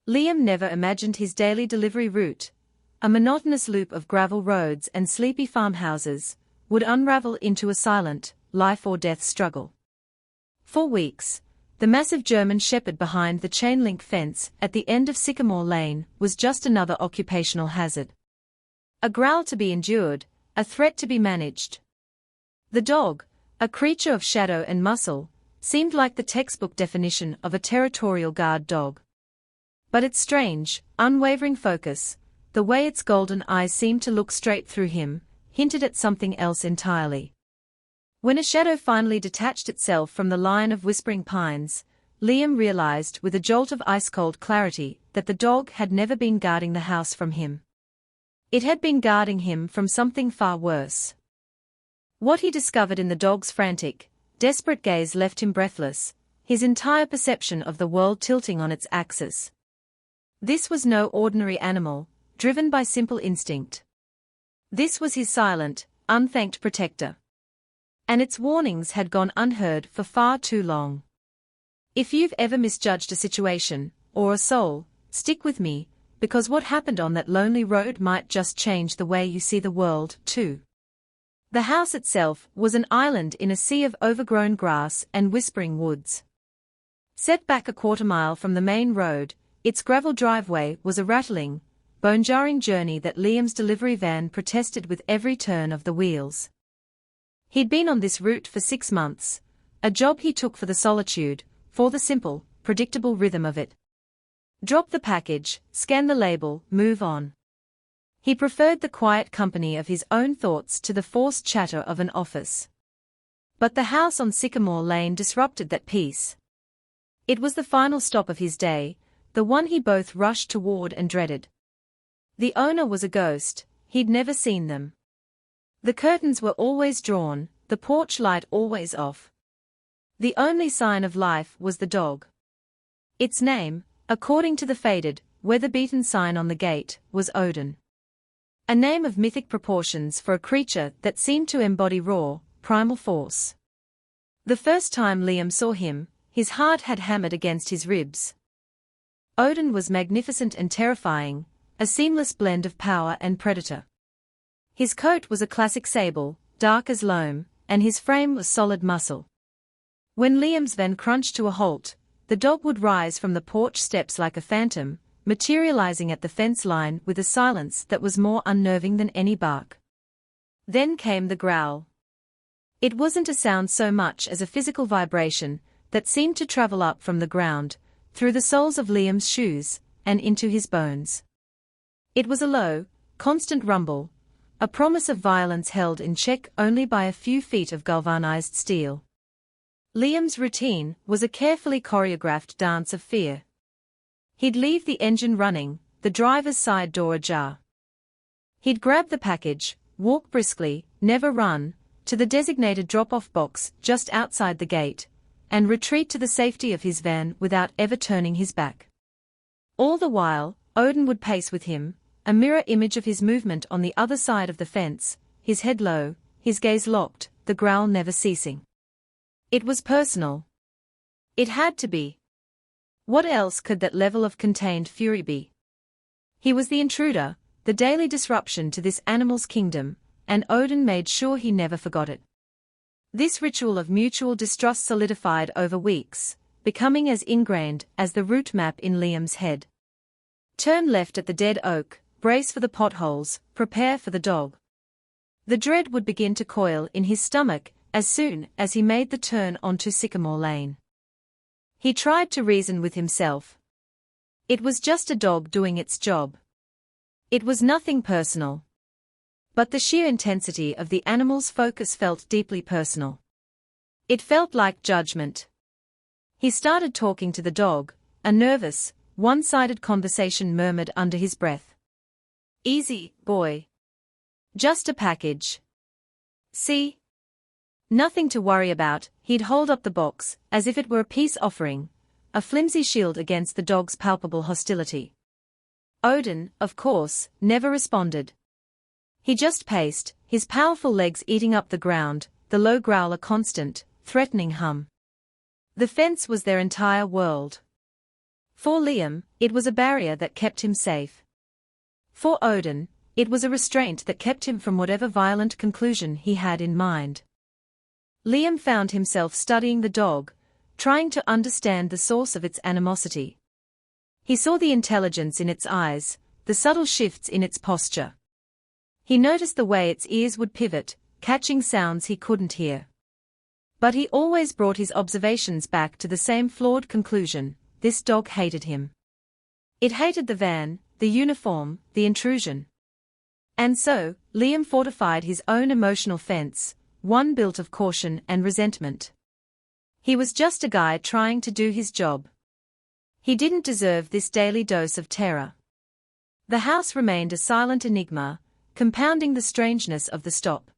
Liam never imagined his daily delivery route, a monotonous loop of gravel roads and sleepy farmhouses, would unravel into a silent, life-or-death struggle. For weeks, the massive German Shepherd behind the chain-link fence at the end of Sycamore Lane was just another occupational hazard. A growl to be endured, a threat to be managed. The dog, a creature of shadow and muscle, seemed like the textbook definition of a territorial guard dog. But its strange, unwavering focus, the way its golden eyes seemed to look straight through him, hinted at something else entirely. When a shadow finally detached itself from the line of whispering pines, Liam realized with a jolt of ice-cold clarity that the dog had never been guarding the house from him. It had been guarding him from something far worse. What he discovered in the dog's frantic, desperate gaze left him breathless, his entire perception of the world tilting on its axis. This was no ordinary animal, driven by simple instinct. This was his silent, unthanked protector. And its warnings had gone unheard for far too long. If you've ever misjudged a situation, or a soul, stick with me, because what happened on that lonely road might just change the way you see the world, too. The house itself was an island in a sea of overgrown grass and whispering woods. Set back a quarter-mile from the main road, its gravel driveway was a rattling, bone-jarring journey that Liam's delivery van protested with every turn of the wheels. He'd been on this route for 6 months, a job he took for the solitude, for the simple, predictable rhythm of it. Drop the package, scan the label, move on. He preferred the quiet company of his own thoughts to the forced chatter of an office. But the house on Sycamore Lane disrupted that peace. It was the final stop of his day, the one he both rushed toward and dreaded. The owner was a ghost, he'd never seen them. The curtains were always drawn, the porch light always off. The only sign of life was the dog. Its name, according to the faded, weather-beaten sign on the gate, was Odin. A name of mythic proportions for a creature that seemed to embody raw, primal force. The first time Liam saw him, his heart had hammered against his ribs. Odin was magnificent and terrifying, a seamless blend of power and predator. His coat was a classic sable, dark as loam, and his frame was solid muscle. When Liam's van crunched to a halt, the dog would rise from the porch steps like a phantom, materializing at the fence line with a silence that was more unnerving than any bark. Then came the growl. It wasn't a sound so much as a physical vibration that seemed to travel up from the ground, through the soles of Liam's shoes, and into his bones. It was a low, constant rumble, a promise of violence held in check only by a few feet of galvanized steel. Liam's routine was a carefully choreographed dance of fear. He'd leave the engine running, the driver's side door ajar. He'd grab the package, walk briskly, never run, to the designated drop-off box just outside the gate, and retreat to the safety of his van without ever turning his back. All the while, Odin would pace with him, a mirror image of his movement on the other side of the fence, his head low, his gaze locked, the growl never ceasing. It was personal. It had to be. What else could that level of contained fury be? He was the intruder, the daily disruption to this animal's kingdom, and Odin made sure he never forgot it. This ritual of mutual distrust solidified over weeks, becoming as ingrained as the route map in Liam's head. Turn left at the dead oak, brace for the potholes, prepare for the dog. The dread would begin to coil in his stomach as soon as he made the turn onto Sycamore Lane. He tried to reason with himself. It was just a dog doing its job. It was nothing personal. But the sheer intensity of the animal's focus felt deeply personal. It felt like judgment. He started talking to the dog, a nervous, one-sided conversation murmured under his breath. "Easy, boy. Just a package. See? Nothing to worry about." He'd hold up the box, as if it were a peace offering, a flimsy shield against the dog's palpable hostility. Odin, of course, never responded. He just paced, his powerful legs eating up the ground, the low growl a constant, threatening hum. The fence was their entire world. For Liam, it was a barrier that kept him safe. For Odin, it was a restraint that kept him from whatever violent conclusion he had in mind. Liam found himself studying the dog, trying to understand the source of its animosity. He saw the intelligence in its eyes, the subtle shifts in its posture. He noticed the way its ears would pivot, catching sounds he couldn't hear. But he always brought his observations back to the same flawed conclusion: this dog hated him. It hated the van, the uniform, the intrusion. And so, Liam fortified his own emotional fence, one built of caution and resentment. He was just a guy trying to do his job. He didn't deserve this daily dose of terror. The house remained a silent enigma, compounding the strangeness of the stop.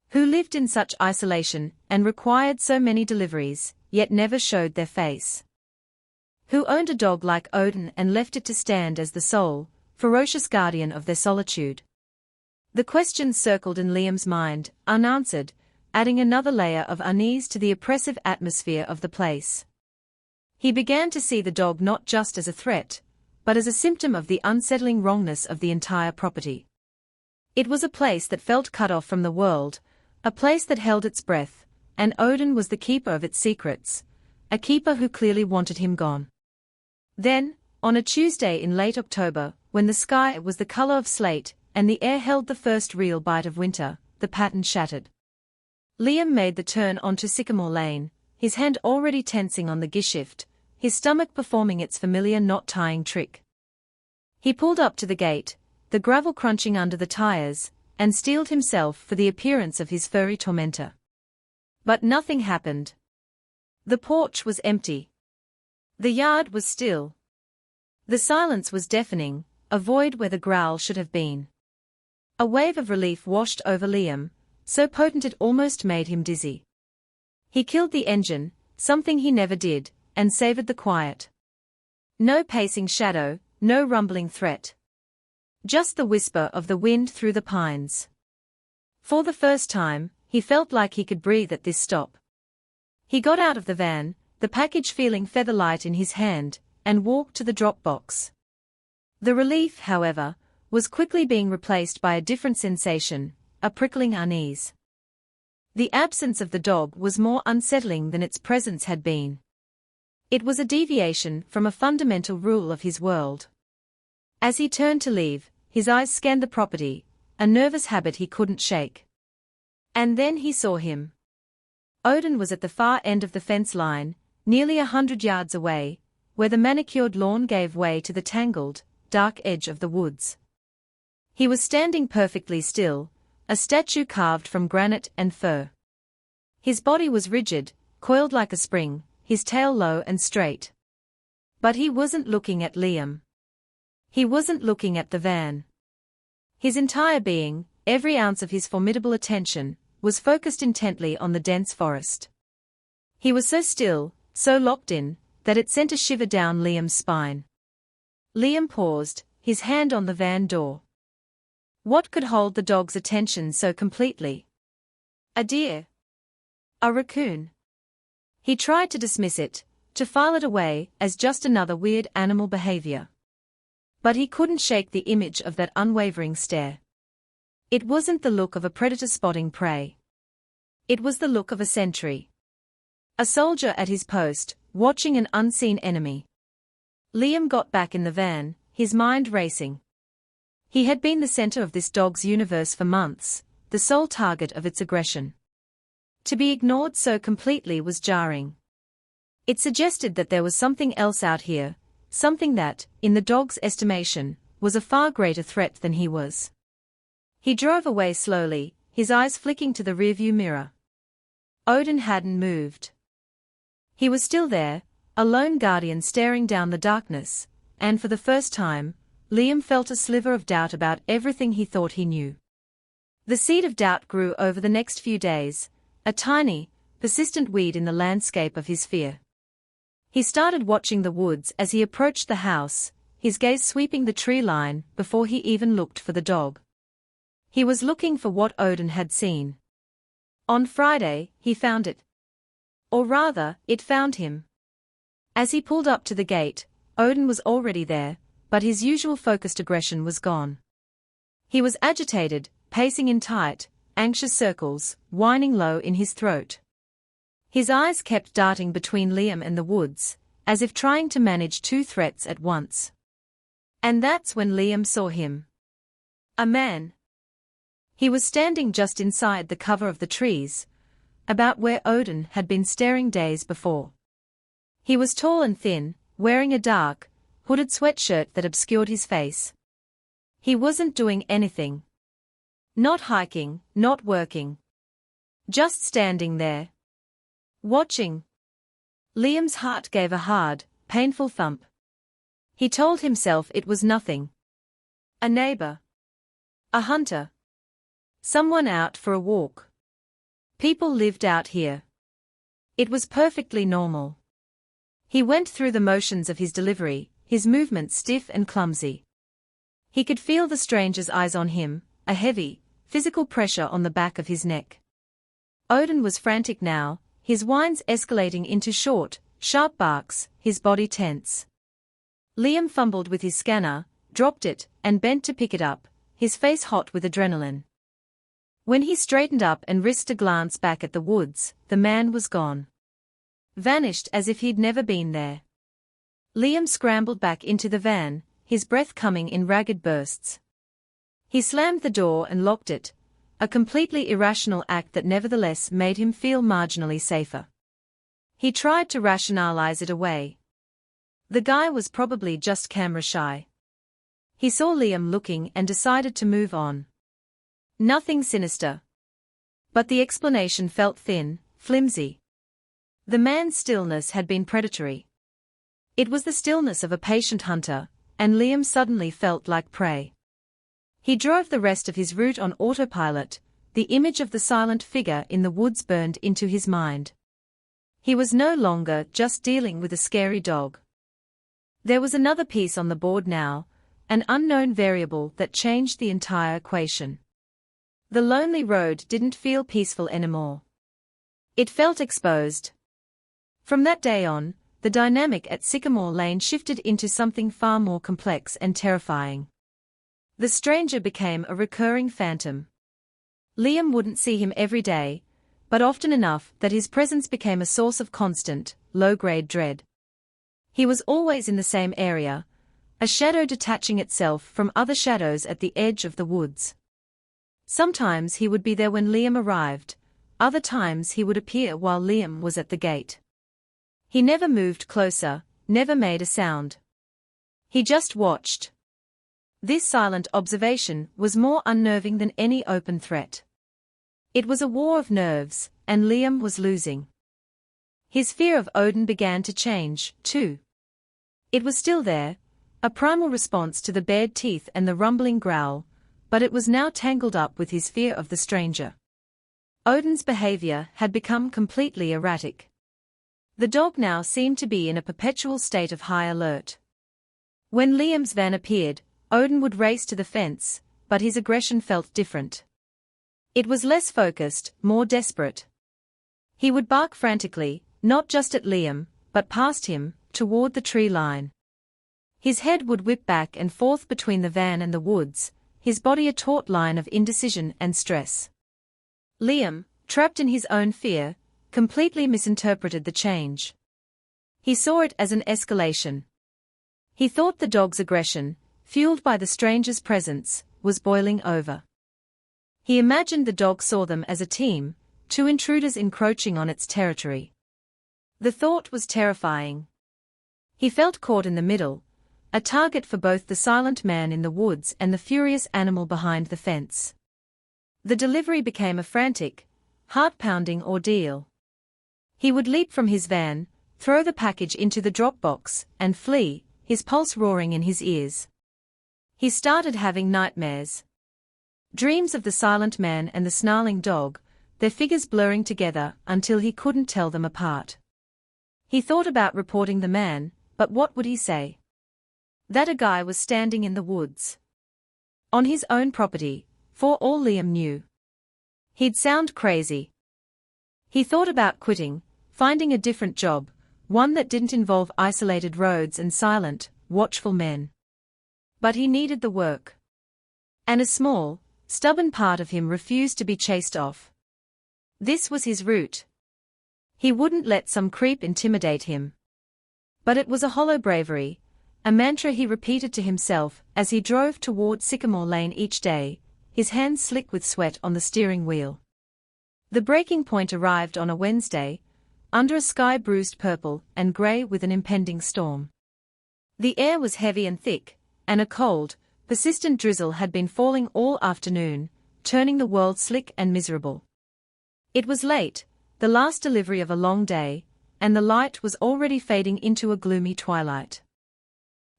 Who lived in such isolation and required so many deliveries, yet never showed their face? Who owned a dog like Odin and left it to stand as the sole, ferocious guardian of their solitude? The questions circled in Liam's mind, unanswered, adding another layer of unease to the oppressive atmosphere of the place. He began to see the dog not just as a threat, but as a symptom of the unsettling wrongness of the entire property. It was a place that felt cut off from the world, a place that held its breath, and Odin was the keeper of its secrets, a keeper who clearly wanted him gone. Then, on a Tuesday in late October, when the sky was the color of slate and the air held the first real bite of winter, the pattern shattered. Liam made the turn onto Sycamore Lane, his hand already tensing on the gearshift, his stomach performing its familiar knot-tying trick. He pulled up to the gate, the gravel crunching under the tires, and steeled himself for the appearance of his furry tormentor. But nothing happened. The porch was empty. The yard was still. The silence was deafening, a void where the growl should have been. A wave of relief washed over Liam, so potent it almost made him dizzy. He killed the engine, something he never did, and savored the quiet. No pacing shadow, no rumbling threat. Just the whisper of the wind through the pines. For the first time, he felt like he could breathe at this stop. He got out of the van, the package feeling feather-light in his hand, and walked to the drop box. The relief, however, was quickly being replaced by a different sensation, a prickling unease. The absence of the dog was more unsettling than its presence had been. It was a deviation from a fundamental rule of his world. As he turned to leave, his eyes scanned the property, a nervous habit he couldn't shake. And then he saw him. Odin was at the far end of the fence line, nearly 100 yards away, where the manicured lawn gave way to the tangled, dark edge of the woods. He was standing perfectly still, a statue carved from granite and fur. His body was rigid, coiled like a spring, his tail low and straight. But he wasn't looking at Liam. He wasn't looking at the van. His entire being, every ounce of his formidable attention, was focused intently on the dense forest. He was so still, so locked in, that it sent a shiver down Liam's spine. Liam paused, his hand on the van door. What could hold the dog's attention so completely? A deer? A raccoon? He tried to dismiss it, to file it away as just another weird animal behavior. But he couldn't shake the image of that unwavering stare. It wasn't the look of a predator spotting prey. It was the look of a sentry. A soldier at his post, watching an unseen enemy. Liam got back in the van, his mind racing. He had been the center of this dog's universe for months, the sole target of its aggression. To be ignored so completely was jarring. It suggested that there was something else out here, something that, in the dog's estimation, was a far greater threat than he was. He drove away slowly, his eyes flicking to the rearview mirror. Odin hadn't moved. He was still there, a lone guardian staring down the darkness, and for the first time, Liam felt a sliver of doubt about everything he thought he knew. The seed of doubt grew over the next few days, a tiny, persistent weed in the landscape of his fear. He started watching the woods as he approached the house, his gaze sweeping the tree line before he even looked for the dog. He was looking for what Odin had seen. On Friday, he found it. Or rather, it found him. As he pulled up to the gate, Odin was already there, but his usual focused aggression was gone. He was agitated, pacing in tight, anxious circles, whining low in his throat. His eyes kept darting between Liam and the woods, as if trying to manage two threats at once. And that's when Liam saw him. A man. He was standing just inside the cover of the trees, about where Odin had been staring days before. He was tall and thin, wearing a dark, hooded sweatshirt that obscured his face. He wasn't doing anything. Not hiking, not working. Just standing there. Watching. Liam's heart gave a hard, painful thump. He told himself it was nothing. A neighbor. A hunter. Someone out for a walk. People lived out here. It was perfectly normal. He went through the motions of his delivery, his movements stiff and clumsy. He could feel the stranger's eyes on him, a heavy, physical pressure on the back of his neck. Odin was frantic now, his whines escalating into short, sharp barks, his body tense. Liam fumbled with his scanner, dropped it, and bent to pick it up, his face hot with adrenaline. When he straightened up and risked a glance back at the woods, the man was gone. Vanished as if he'd never been there. Liam scrambled back into the van, his breath coming in ragged bursts. He slammed the door and locked it, a completely irrational act that nevertheless made him feel marginally safer. He tried to rationalize it away. The guy was probably just camera shy. He saw Liam looking and decided to move on. Nothing sinister. But the explanation felt thin, flimsy. The man's stillness had been predatory. It was the stillness of a patient hunter, and Liam suddenly felt like prey. He drove the rest of his route on autopilot, the image of the silent figure in the woods burned into his mind. He was no longer just dealing with a scary dog. There was another piece on the board now, an unknown variable that changed the entire equation. The lonely road didn't feel peaceful anymore. It felt exposed. From that day on, the dynamic at Sycamore Lane shifted into something far more complex and terrifying. The stranger became a recurring phantom. Liam wouldn't see him every day, but often enough that his presence became a source of constant, low-grade dread. He was always in the same area, a shadow detaching itself from other shadows at the edge of the woods. Sometimes he would be there when Liam arrived, other times he would appear while Liam was at the gate. He never moved closer, never made a sound. He just watched. This silent observation was more unnerving than any open threat. It was a war of nerves, and Liam was losing. His fear of Odin began to change, too. It was still there, a primal response to the bared teeth and the rumbling growl, but it was now tangled up with his fear of the stranger. Odin's behavior had become completely erratic. The dog now seemed to be in a perpetual state of high alert. When Liam's van appeared, Odin would race to the fence, but his aggression felt different. It was less focused, more desperate. He would bark frantically, not just at Liam, but past him, toward the tree line. His head would whip back and forth between the van and the woods, his body a taut line of indecision and stress. Liam, trapped in his own fear, completely misinterpreted the change. He saw it as an escalation. He thought the dog's aggression, fueled by the stranger's presence, was boiling over. He imagined the dog saw them as a team, two intruders encroaching on its territory. The thought was terrifying. He felt caught in the middle, a target for both the silent man in the woods and the furious animal behind the fence. The delivery became a frantic, heart-pounding ordeal. He would leap from his van, throw the package into the drop box, and flee, his pulse roaring in his ears. He started having nightmares. Dreams of the silent man and the snarling dog, their figures blurring together until he couldn't tell them apart. He thought about reporting the man, but what would he say? That a guy was standing in the woods. On his own property, for all Liam knew. He'd sound crazy. He thought about quitting, finding a different job, one that didn't involve isolated roads and silent, watchful men. But he needed the work. And a small, stubborn part of him refused to be chased off. This was his route. He wouldn't let some creep intimidate him. But it was a hollow bravery, a mantra he repeated to himself as he drove toward Sycamore Lane each day, his hands slick with sweat on the steering wheel. The breaking point arrived on a Wednesday, under a sky bruised purple and grey with an impending storm. The air was heavy and thick, and a cold, persistent drizzle had been falling all afternoon, turning the world slick and miserable. It was late, the last delivery of a long day, and the light was already fading into a gloomy twilight.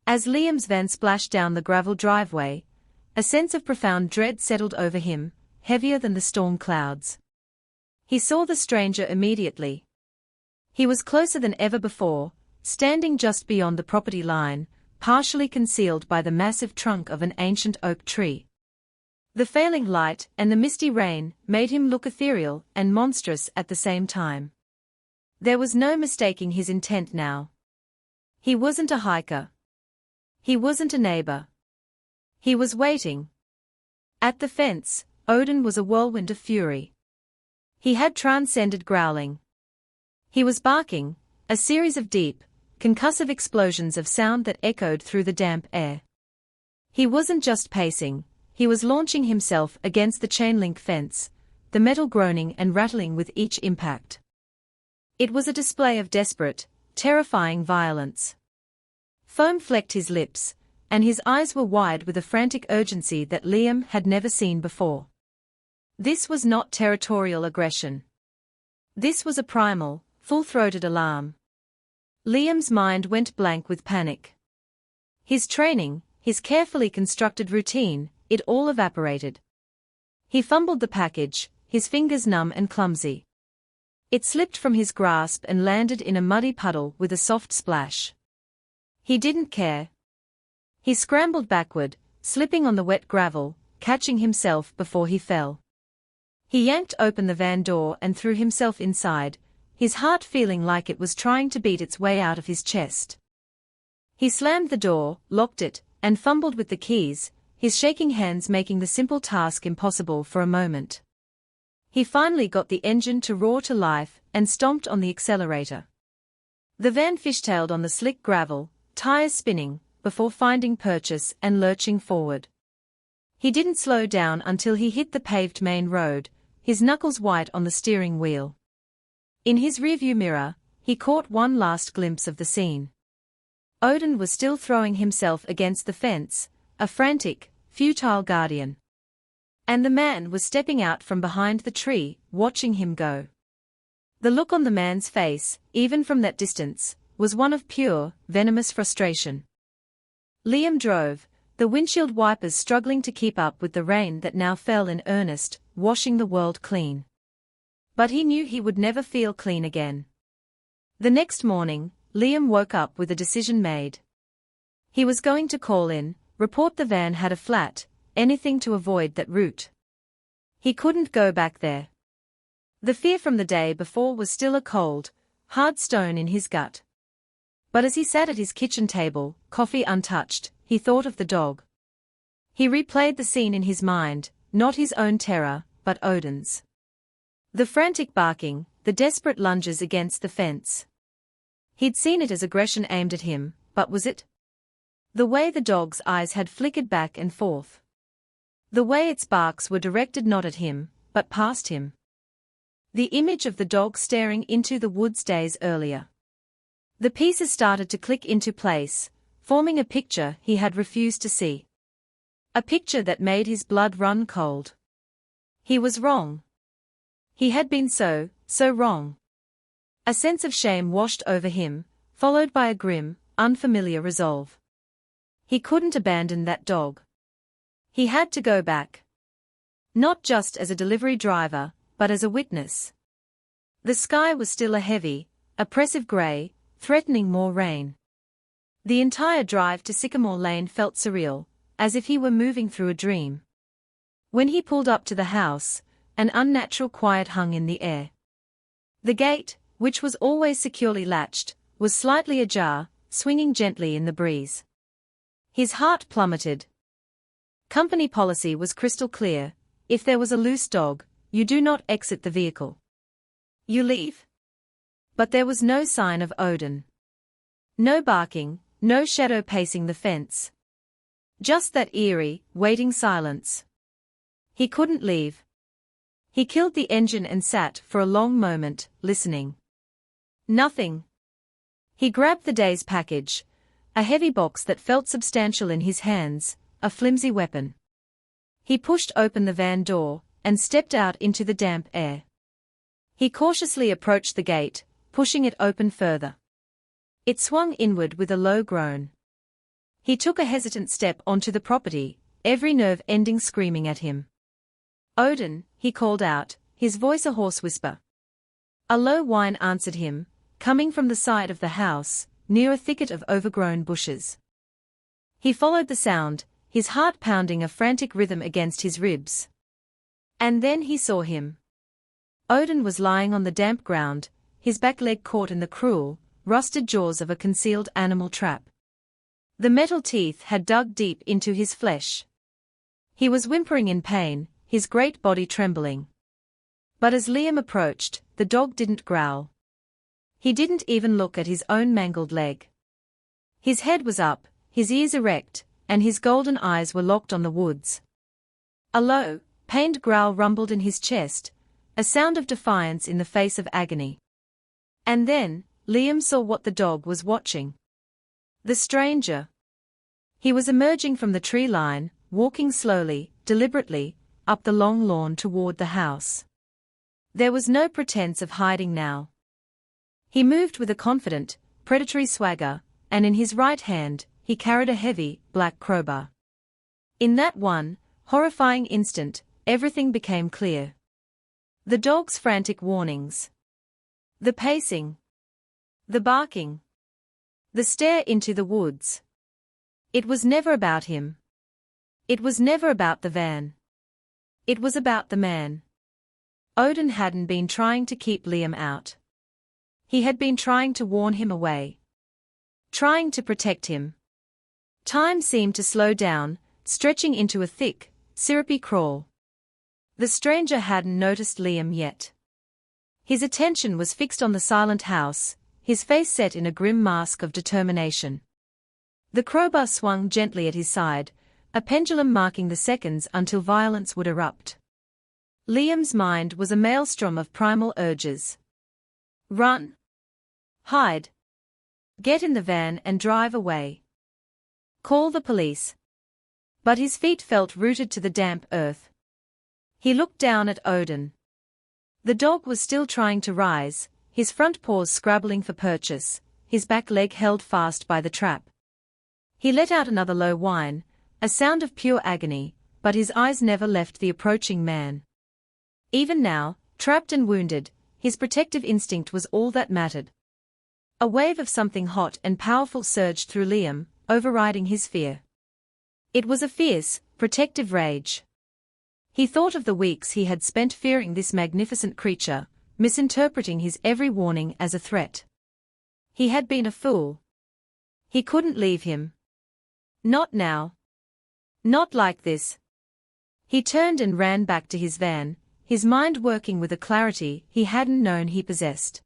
As Liam's van splashed down the gravel driveway, a sense of profound dread settled over him, heavier than the storm clouds. He saw the stranger immediately. He was closer than ever before, standing just beyond the property line, partially concealed by the massive trunk of an ancient oak tree. The failing light and the misty rain made him look ethereal and monstrous at the same time. There was no mistaking his intent now. He wasn't a hiker. He wasn't a neighbor. He was waiting. At the fence, Odin was a whirlwind of fury. He had transcended growling. He was barking, a series of deep, concussive explosions of sound that echoed through the damp air. He wasn't just pacing, he was launching himself against the chain-link fence, the metal groaning and rattling with each impact. It was a display of desperate, terrifying violence. Foam flecked his lips, and his eyes were wide with a frantic urgency that Liam had never seen before. This was not territorial aggression. This was a primal, full-throated alarm. Liam's mind went blank with panic. His training, his carefully constructed routine, it all evaporated. He fumbled the package, his fingers numb and clumsy. It slipped from his grasp and landed in a muddy puddle with a soft splash. He didn't care. He scrambled backward, slipping on the wet gravel, catching himself before he fell. He yanked open the van door and threw himself inside, his heart feeling like it was trying to beat its way out of his chest. He slammed the door, locked it, and fumbled with the keys, his shaking hands making the simple task impossible for a moment. He finally got the engine to roar to life and stomped on the accelerator. The van fishtailed on the slick gravel, tires spinning, before finding purchase and lurching forward. He didn't slow down until he hit the paved main road, his knuckles white on the steering wheel. In his rearview mirror, he caught one last glimpse of the scene. Odin was still throwing himself against the fence, a frantic, futile guardian. And the man was stepping out from behind the tree, watching him go. The look on the man's face, even from that distance, was one of pure, venomous frustration. Liam drove, the windshield wipers struggling to keep up with the rain that now fell in earnest, washing the world clean. But he knew he would never feel clean again. The next morning, Liam woke up with a decision made. He was going to call in, report the van had a flat, anything to avoid that route. He couldn't go back there. The fear from the day before was still a cold, hard stone in his gut. But as he sat at his kitchen table, coffee untouched, he thought of the dog. He replayed the scene in his mind, not his own terror, but Odin's. The frantic barking, the desperate lunges against the fence. He'd seen it as aggression aimed at him, but was it? The way the dog's eyes had flickered back and forth. The way its barks were directed not at him, but past him. The image of the dog staring into the woods days earlier. The pieces started to click into place, forming a picture he had refused to see. A picture that made his blood run cold. He was wrong. He had been so wrong. A sense of shame washed over him, followed by a grim, unfamiliar resolve. He couldn't abandon that dog. He had to go back. Not just as a delivery driver, but as a witness. The sky was still a heavy, oppressive grey, threatening more rain. The entire drive to Sycamore Lane felt surreal, as if he were moving through a dream. When he pulled up to the house, an unnatural quiet hung in the air. The gate, which was always securely latched, was slightly ajar, swinging gently in the breeze. His heart plummeted. Company policy was crystal clear: if there was a loose dog, you do not exit the vehicle. You leave. But there was no sign of Odin. No barking, no shadow pacing the fence. Just that eerie, waiting silence. He couldn't leave. He killed the engine and sat for a long moment, listening. Nothing. He grabbed the day's package, a heavy box that felt substantial in his hands, a flimsy weapon. He pushed open the van door, and stepped out into the damp air. He cautiously approached the gate, pushing it open further. It swung inward with a low groan. He took a hesitant step onto the property, every nerve ending screaming at him. "Odin," he called out, his voice a hoarse whisper. A low whine answered him, coming from the side of the house, near a thicket of overgrown bushes. He followed the sound, his heart pounding a frantic rhythm against his ribs. And then he saw him. Odin was lying on the damp ground, his back leg caught in the cruel, rusted jaws of a concealed animal trap. The metal teeth had dug deep into his flesh. He was whimpering in pain, his great body trembling. But as Liam approached, the dog didn't growl. He didn't even look at his own mangled leg. His head was up, his ears erect, and his golden eyes were locked on the woods. A low, pained growl rumbled in his chest, a sound of defiance in the face of agony. And then, Liam saw what the dog was watching. The stranger. He was emerging from the tree line, walking slowly, deliberately, up the long lawn toward the house. There was no pretense of hiding now. He moved with a confident, predatory swagger, and in his right hand, he carried a heavy, black crowbar. In that one, horrifying instant, everything became clear. The dog's frantic warnings. The pacing. The barking. The stare into the woods. It was never about him. It was never about the van. It was about the man. Odin hadn't been trying to keep Liam out. He had been trying to warn him away. Trying to protect him. Time seemed to slow down, stretching into a thick, syrupy crawl. The stranger hadn't noticed Liam yet. His attention was fixed on the silent house, his face set in a grim mask of determination. The crowbar swung gently at his side, a pendulum marking the seconds until violence would erupt. Liam's mind was a maelstrom of primal urges. Run. Hide. Get in the van and drive away. Call the police. But his feet felt rooted to the damp earth. He looked down at Odin. The dog was still trying to rise, his front paws scrabbling for purchase, his back leg held fast by the trap. He let out another low whine, a sound of pure agony, but his eyes never left the approaching man. Even now, trapped and wounded, his protective instinct was all that mattered. A wave of something hot and powerful surged through Liam, overriding his fear. It was a fierce, protective rage. He thought of the weeks he had spent fearing this magnificent creature, misinterpreting his every warning as a threat. He had been a fool. He couldn't leave him. Not now. Not like this. He turned and ran back to his van, his mind working with a clarity he hadn't known he possessed.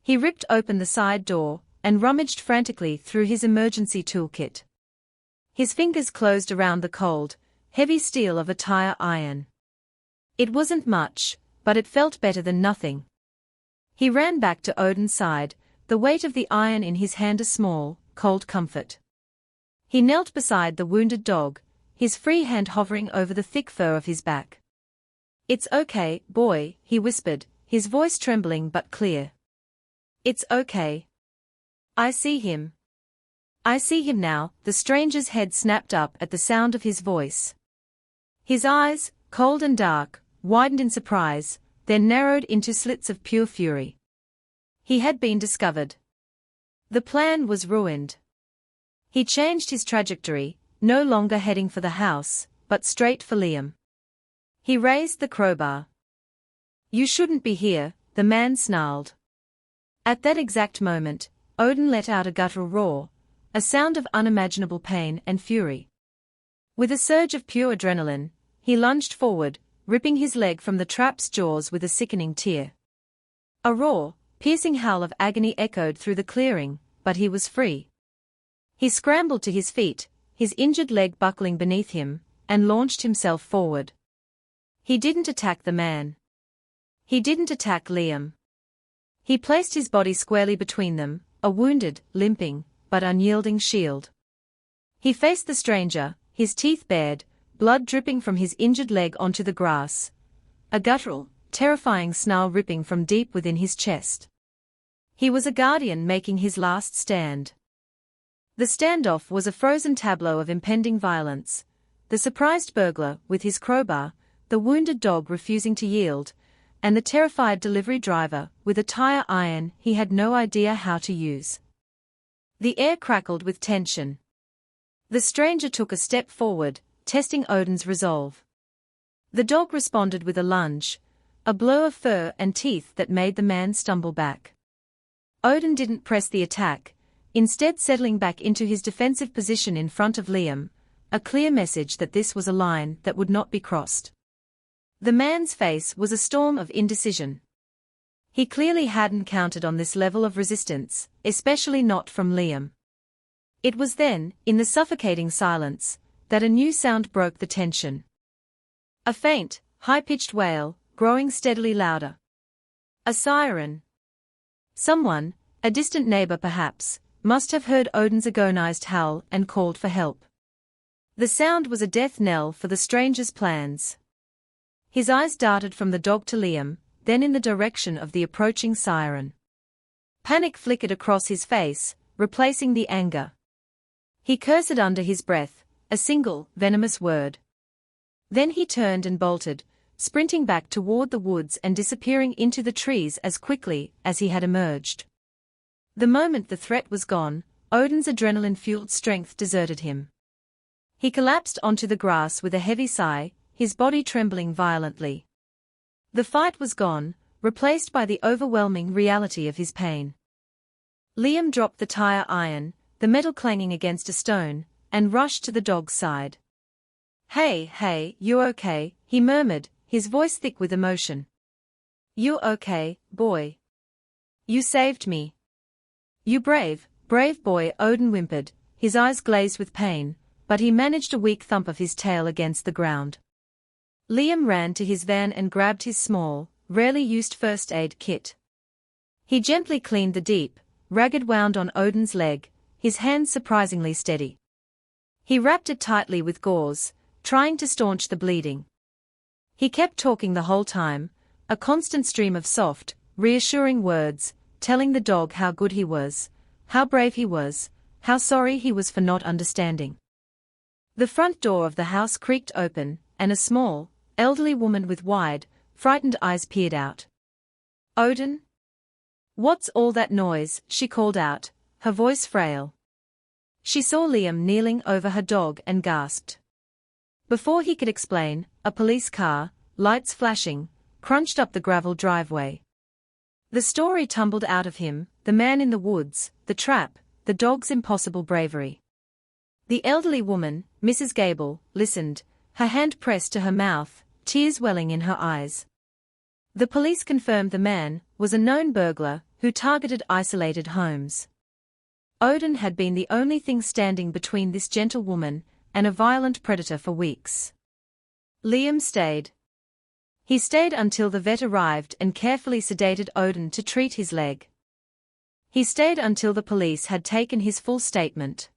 He ripped open the side door, and rummaged frantically through his emergency toolkit. His fingers closed around the cold, heavy steel of a tire iron. It wasn't much, but it felt better than nothing. He ran back to Odin's side, the weight of the iron in his hand a small, cold comfort. He knelt beside the wounded dog, his free hand hovering over the thick fur of his back. "It's okay, boy," he whispered, his voice trembling but clear. "It's okay. I see him. I see him now." The stranger's head snapped up at the sound of his voice. His eyes, cold and dark, widened in surprise, then narrowed into slits of pure fury. He had been discovered. The plan was ruined. He changed his trajectory, no longer heading for the house, but straight for Liam. He raised the crowbar. "You shouldn't be here," the man snarled. At that exact moment, Odin let out a guttural roar, a sound of unimaginable pain and fury. With a surge of pure adrenaline, he lunged forward, ripping his leg from the trap's jaws with a sickening tear. A raw, piercing howl of agony echoed through the clearing, but he was free. He scrambled to his feet, his injured leg buckling beneath him, and launched himself forward. He didn't attack the man. He didn't attack Liam. He placed his body squarely between them, a wounded, limping, but unyielding shield. He faced the stranger, his teeth bared, blood dripping from his injured leg onto the grass. A guttural, terrifying snarl ripping from deep within his chest. He was a guardian making his last stand. The standoff was a frozen tableau of impending violence. The surprised burglar with his crowbar, the wounded dog refusing to yield, and the terrified delivery driver with a tire iron he had no idea how to use. The air crackled with tension. The stranger took a step forward, testing Odin's resolve. The dog responded with a lunge, a blow of fur and teeth that made the man stumble back. Odin didn't press the attack, instead settling back into his defensive position in front of Liam, a clear message that this was a line that would not be crossed. The man's face was a storm of indecision. He clearly hadn't counted on this level of resistance, especially not from Liam. It was then, in the suffocating silence, that a new sound broke the tension. A faint, high-pitched wail, growing steadily louder. A siren. Someone, a distant neighbor perhaps, must have heard Odin's agonized howl and called for help. The sound was a death knell for the stranger's plans. His eyes darted from the dog to Liam, then in the direction of the approaching siren. Panic flickered across his face, replacing the anger. He cursed under his breath, a single, venomous word. Then he turned and bolted, sprinting back toward the woods and disappearing into the trees as quickly as he had emerged. The moment the threat was gone, Odin's adrenaline-fueled strength deserted him. He collapsed onto the grass with a heavy sigh, his body trembling violently. The fight was gone, replaced by the overwhelming reality of his pain. Liam dropped the tire iron, the metal clanging against a stone, and rushed to the dog's side. Hey, you okay?" he murmured, his voice thick with emotion. "You okay, boy? You saved me. You brave boy," Odin whimpered, his eyes glazed with pain, but he managed a weak thump of his tail against the ground. Liam ran to his van and grabbed his small, rarely used first aid kit. He gently cleaned the deep, ragged wound on Odin's leg, his hands surprisingly steady. He wrapped it tightly with gauze, trying to staunch the bleeding. He kept talking the whole time, a constant stream of soft, reassuring words, telling the dog how good he was, how brave he was, how sorry he was for not understanding. The front door of the house creaked open, and a small, elderly woman with wide, frightened eyes peered out. "Odin? What's all that noise?" she called out, her voice frail. She saw Liam kneeling over her dog and gasped. Before he could explain, a police car, lights flashing, crunched up the gravel driveway. The story tumbled out of him, the man in the woods, the trap, the dog's impossible bravery. The elderly woman, Mrs. Gable, listened, her hand pressed to her mouth, tears welling in her eyes. The police confirmed the man was a known burglar who targeted isolated homes. Odin had been the only thing standing between this gentle woman and a violent predator for weeks. Liam stayed. He stayed until the vet arrived and carefully sedated Odin to treat his leg. He stayed until the police had taken his full statement.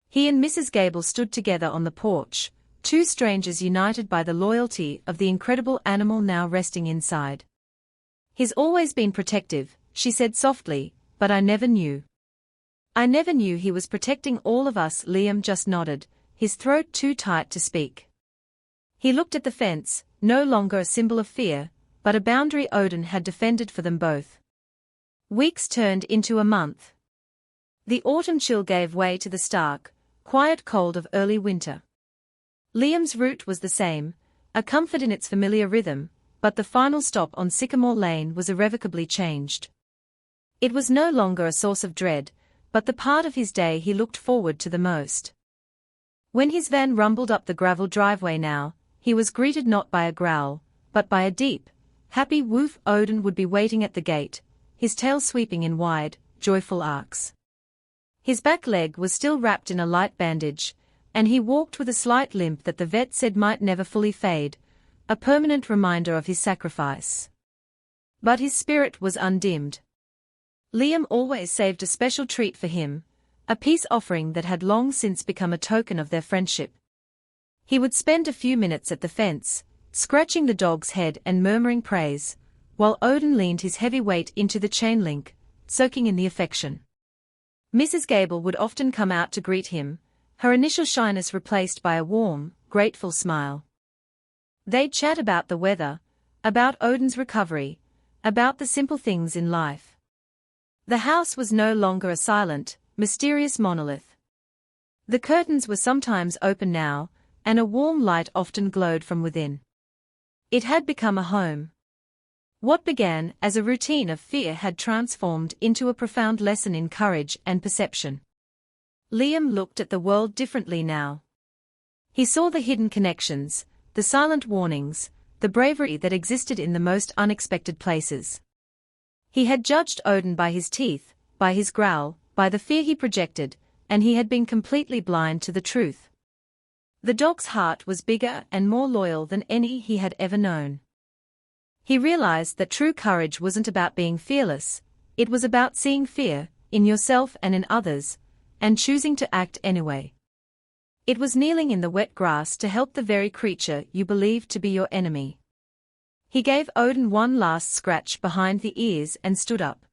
He and Mrs. Gable stood together on the porch, two strangers united by the loyalty of the incredible animal now resting inside. "He's always been protective," she said softly, "but I never knew. I never knew he was protecting all of us." Liam just nodded, his throat too tight to speak. He looked at the fence, no longer a symbol of fear, but a boundary Odin had defended for them both. Weeks turned into a month. The autumn chill gave way to the stark, quiet cold of early winter. Liam's route was the same, a comfort in its familiar rhythm, but the final stop on Sycamore Lane was irrevocably changed. It was no longer a source of dread, but the part of his day he looked forward to the most. When his van rumbled up the gravel driveway now, he was greeted not by a growl, but by a deep, happy woof. Odin would be waiting at the gate, his tail sweeping in wide, joyful arcs. His back leg was still wrapped in a light bandage, and he walked with a slight limp that the vet said might never fully fade, a permanent reminder of his sacrifice. But his spirit was undimmed. Liam always saved a special treat for him, a peace offering that had long since become a token of their friendship. He would spend a few minutes at the fence, scratching the dog's head and murmuring praise, while Odin leaned his heavy weight into the chain link, soaking in the affection. Mrs. Gable would often come out to greet him, her initial shyness replaced by a warm, grateful smile. They'd chat about the weather, about Odin's recovery, about the simple things in life. The house was no longer a silent, mysterious monolith. The curtains were sometimes open now, and a warm light often glowed from within. It had become a home. What began as a routine of fear had transformed into a profound lesson in courage and perception. Liam looked at the world differently now. He saw the hidden connections, the silent warnings, the bravery that existed in the most unexpected places. He had judged Odin by his teeth, by his growl, by the fear he projected, and he had been completely blind to the truth. The dog's heart was bigger and more loyal than any he had ever known. He realized that true courage wasn't about being fearless, it was about seeing fear, in yourself and in others, and choosing to act anyway. It was kneeling in the wet grass to help the very creature you believed to be your enemy. He gave Odin one last scratch behind the ears and stood up.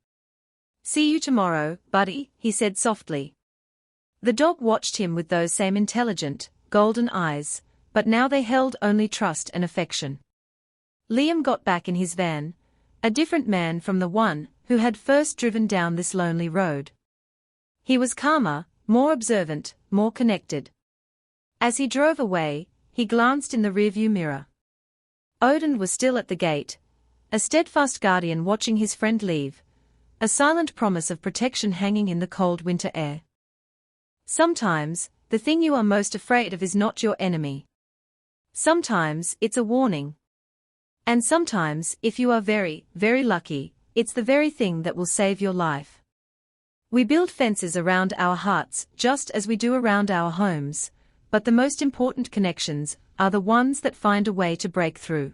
"See you tomorrow, buddy," he said softly. The dog watched him with those same intelligent, golden eyes, but now they held only trust and affection. Liam got back in his van, a different man from the one who had first driven down this lonely road. He was calmer, more observant, more connected. As he drove away, he glanced in the rearview mirror. Odin was still at the gate, a steadfast guardian watching his friend leave, a silent promise of protection hanging in the cold winter air. Sometimes, the thing you are most afraid of is not your enemy. Sometimes, it's a warning. And sometimes, if you are very, very lucky, it's the very thing that will save your life. We build fences around our hearts just as we do around our homes, but the most important connections are the ones that find a way to break through.